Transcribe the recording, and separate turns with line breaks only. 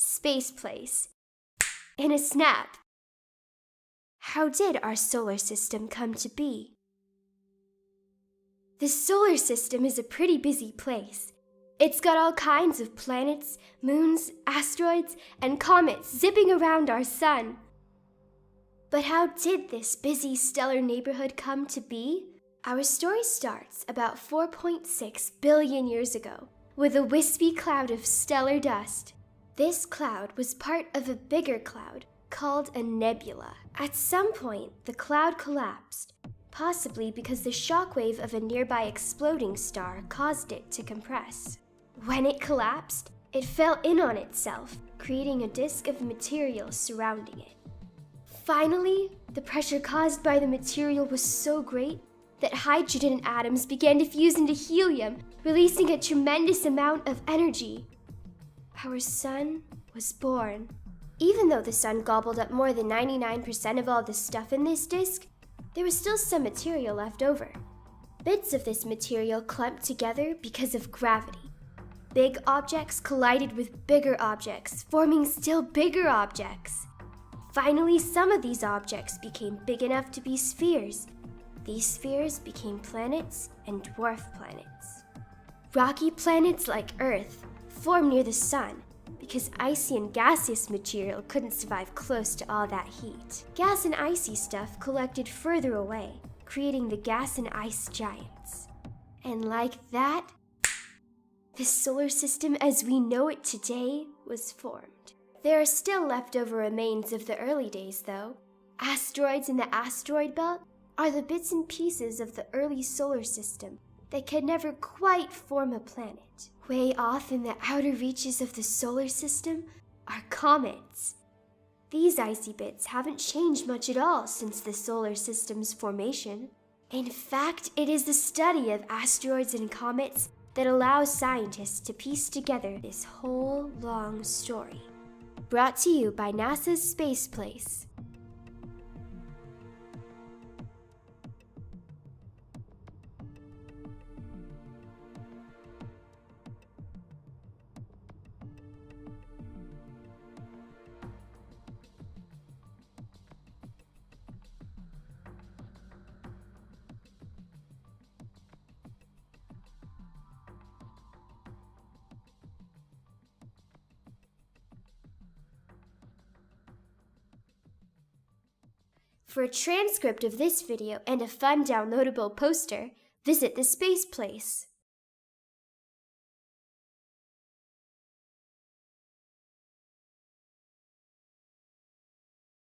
Space place. In a snap. How did our solar system come to be? The solar system is a pretty busy place. It's got all kinds of planets, moons, asteroids, and comets zipping around our sun. But how did this busy stellar neighborhood come to be? Our story starts about 4.6 billion years ago with a wispy cloud of stellar dust. This cloud was part of a bigger cloud called a nebula. At some point, the cloud collapsed, possibly because the shockwave of a nearby exploding star caused it to compress. When it collapsed, it fell in on itself, creating a disk of material surrounding it. Finally, the pressure caused by the material was so great that hydrogen atoms began to fuse into helium, releasing a tremendous amount of energy. Our sun was born. Even though the sun gobbled up more than 99% of all the stuff in this disk, there was still some material left over. Bits of this material clumped together because of gravity. Big objects collided with bigger objects, forming still bigger objects. Finally, some of these objects became big enough to be spheres. These spheres became planets and dwarf planets. Rocky planets like Earth formed near the sun because icy and gaseous material couldn't survive close to all that heat. Gas and icy stuff collected further away, creating the gas and ice giants. And like that, the solar system as we know it today was formed. There are still leftover remains of the early days, though. Asteroids in the asteroid belt are the bits and pieces of the early solar system that could never quite form a planet. Way off in the outer reaches of the solar system are comets. These icy bits haven't changed much at all since the solar system's formation. In fact, it is the study of asteroids and comets that allows scientists to piece together this whole long story. Brought to you by NASA's Space Place. For a transcript of this video and a fun downloadable poster, visit the Space Place.